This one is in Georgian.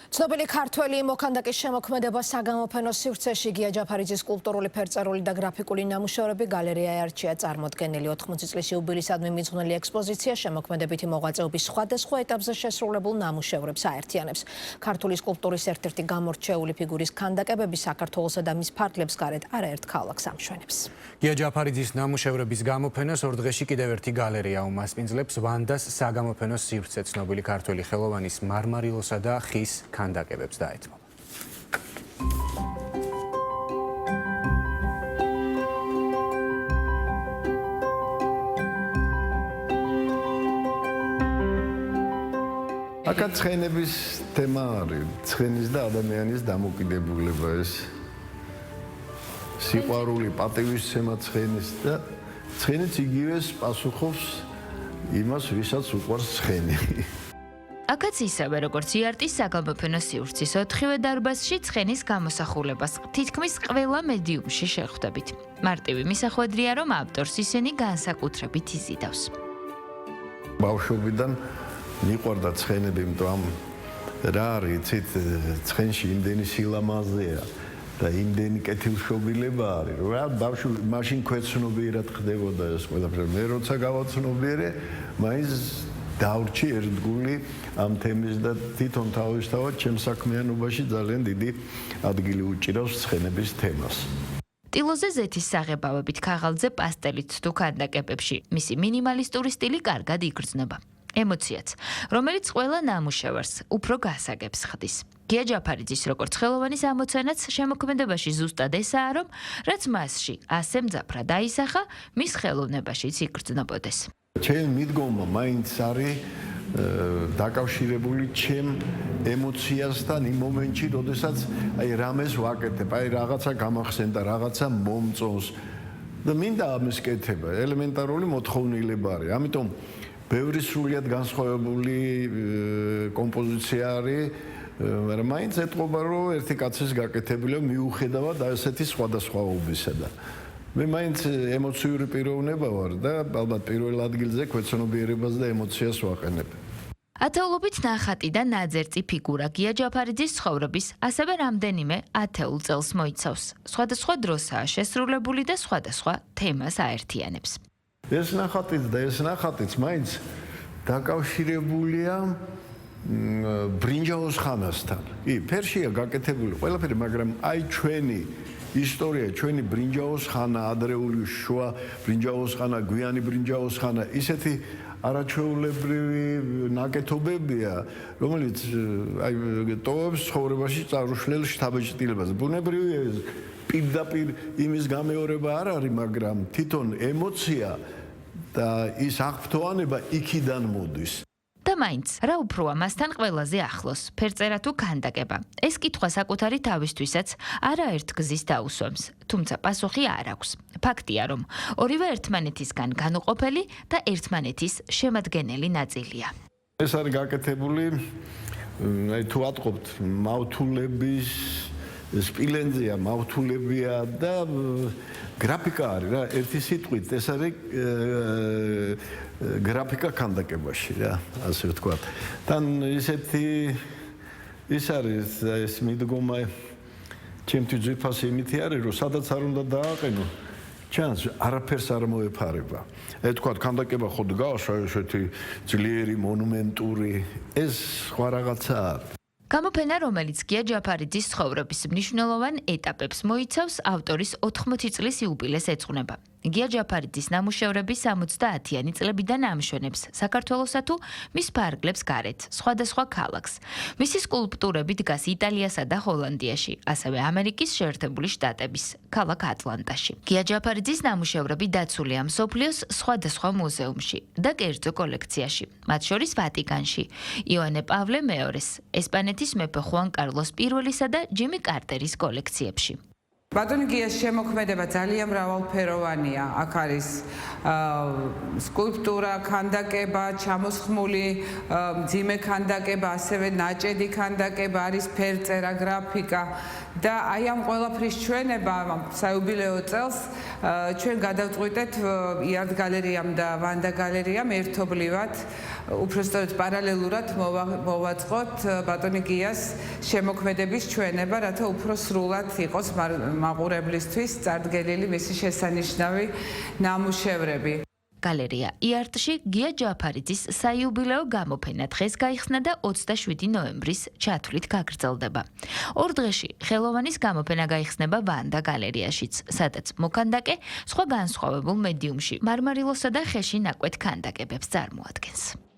ცნობილი ქართველი მოქანდაკის შემოქმედება საგამოფენო სივრცეში გია ჯაფარიძის სკულპტურული, ფერწერული და გრაფიკული ნამუშევრები გალერეა ეარჩია წარმოდგენილი 80 წლის იუბილეისადმი მიძღვნილი ექსპოზიცია შემოქმედებითი მოღვაწეობის სხვადასხვა ეტაპზე შესრულებულ ნამუშევრებს აერთიანებს. ქართული სკულპტურის ერთ-ერთი გამორჩეული ფიგურის ქანდაკებები საქართველოსა და მის ფარგლებს გარეთ არაერთ ქალაქს ამშვენებს. გია ჯაფარიძის ნამუშევრების გამოფენას ორ დღეში კიდევ ერთი გალერეა უმასპინძლებს ვანდას საგამოფენო სივრცე ცნობილი ქართველი ხელოვანის მარმარილოსა და ხის ქანდაკებებს დაეთმობა. აქაც ცხენების თემა არის, ცხენის და ადამიანის დამოკიდებულება ეს სიყვარული, პატივისცემა ცხენის და ცხენიც იგივეს პასუხობს იმას, ვისაც უყვარს ცხენი. აქაც ისევე როგორც იარტის საგამოფენო სივრცის 4-ვე დარბაზში ცხენის გამოსახულებას თითქმის ყველა მედიუმში შეხვდებით. მარტივი მისახვედრია, რომ ავტორს ისინი განსაკუთრებით იზიდავს. ბავშვობიდან მიყვარდა ცხენები, იმიტომ რა არის, იცით, ცხენში იმდენი სილამაზეა და იმდენი კეთილშობილება არის, რა ბავშვი მაშინ ქვეცნობიერად ხდებოდა ეს ყველაფერი. მე როცა გავაცნობიერე, მაინც დავრჩი ერთგული ამ თემის და თვითონ თავისთავად ჩემს საქმიანობაში ძალიან დიდი ადგილი უჭირავს ცხენების თემას. ტილოზე ზეთის საღებავებით ქაღალდზე პასტელით თუ ქანდაკებებში მისი მინიმალისტური სტილი კარგად იგრძნობა. ემოციაც, რომელიც ყველა ნამუშევარს უფრო გასაგებს ხდის. გია ჯაფარიძის როგორც ხელოვანის ამოცანაც შემოქმედებაში ზუსტად ესაა, რომ რაც მასში ასე მძაფრად აისახა, მის ხელოვნებაშიც იგრძნობოდეს. ჩემ მიდგომა მაინც არის დაკავშირებული ჩემ ემოციასთან იმ მომენტში, როდესაც აი რამეს ვაკეთებ, აი რაღაცა გამახსენდა, რაღაცა მომწონს და მინდა ამის კეთება, ელემენტარული მოთხოვნილება არის. ამიტომ ბევრი სრულიად განსხვავებული კომპოზიცია არის, მაგრამ მაინც ეტყობა, რომ ერთი კაცის გაკეთებია მიუხედავად ასეთი სხვადასხვაობისა და მე მაინც ემოციური პიროვნება ვარ და ალბათ პირველ ადგილზე ქვეცნობიერებას და ემოციას ვაყენებ. ათეულობით ნახატი და ნაძერწი ფიგურა გია ჯაფარიძის ცხოვრების ასევე რამდენიმე ათეულ წელს მოიცავს. სხვადასხვა დროსაა შესრულებული და სხვადასხვა თემას აერთიანებს. ეს ნახატიც და ეს ნახატიც მაინც დაკავშირებულია ბრინჯაოს ხანასთან. კი, ფერშია გაკეთებული ყველაფერი, მაგრამ აი ჩვენი ისტორია, ჩვენი ბრინჯაოს ხანა, ადრეული შუა ბრინჯაოს ხანა, გვიანი ბრინჯაოს ხანა, ისეთი არაჩვეულებრივი ნაკეთობებია, რომელიც აი ტოვებს ცხოვრებაში წარუშლელ შთაბეჭდილებას. ბუნებრივია პირდაპირ იმის გამეორება არ არის, მაგრამ თვითონ ემოცია და ის აღფრთოვანება იქიდან მოდის. და მაინც, რა უფროა მასთან ყველაზე ახლოს, ფერწერა თუ ქანდაკება. ეს კითხვა საკუთარი თავისთვისაც არაერთ გზის დაუსვამს, თუმცა პასუხი არ აქვს. ფაქტია, რომ ორივე ერთმანეთისგან განუყოფელი და ერთმანეთის შემადგენელი ნაწილია. ეს არის გაკეთებული, აი თუ ატყობთ, მავთულების სპილენძია, მავთულებია და გრაფიკა არის რა, ერთი სიტყვით, ეს არის გრაფიკა ქანდაკებაში რა, ასე ვთქვათ. თან ისეთი ის არის ეს მიდგომა ჩემთვის ძვირფასი იმითი არის, რომ სადაც არ უნდა დააყენო, ჩანს არაფერს არ მოეფარება. ეს თქვათ ქანდაკება ხო დგას, ესეთი ძლიერი მონუმენტური, ეს სხვა რაღაცა არის. გამოფენა, რომელიც გია ჯაფარიძის ცხოვრების მნიშვნელოვან ეტაპებს მოიცავს, ავტორის 80 წლის იუბილეს ეძღვნება. გია ჯაფარიძის ნამუშევრები 70-იანი წლებიდან ამშვენებს საქართველოსა თუ მის ფარგლებს გარეთ, სხვადასხვა ქალაქს. მისი სკულპტურები დგას იტალიასა და ჰოლანდიაში, ასევე ამერიკის შეერთებული შტატების ქალაქ ატლანტაში. გია ჯაფარიძის ნამუშევრები დაცულია მსოფლიოს სხვადასხვა მუზეუმში და კერძო კოლექციაში, მათ შორის ვატიკანში, იოანე პავლე მეორეს, ესპანეთის მეფე ხუან კარლოს პირველისა და ჯიმი კარტერის კოლექციებში. ბატონი გიას შემოქმედება ძალიან მრავალფეროვანია. აქ არის სკულპტურა, ქანდაკება, ჩამოსხმული მძიმე ქანდაკება, ასევე ნაჭედი ქანდაკება, არის ფერწერა, გრაფიკა და აი ამ ყველაფრის ჩვენება საიუბილეო წელს ჩვენ გადავწყვიტეთ იართ გალერეამ და ვანდა გალერეამ ერთობლივად უბრალოდ პარალელურად მოვაწყოთ ბატონი გიას შემოქმედების ჩვენება, რათა უფრო სრულად იყოს მაყურებლისთვის წარდგენილი მისი შესანიშნავი ნამუშევრები. გალერეა იარტში გია ჯაფარიძის საიუბილეო გამოფენა დღეს გაიხსნა და 27 ნოემბრის ჩათვლით გაგრძელდება. ორ დღეში ხელოვანის გამოფენა გაიხსნება ვანდა გალერეაშიც, სადაც მოქანდაკე სხვა განსხვავებულ მედიუმში მარმარილოსა და ხეში ნაკვეთ ქანდაკებებს წარმოადგენს.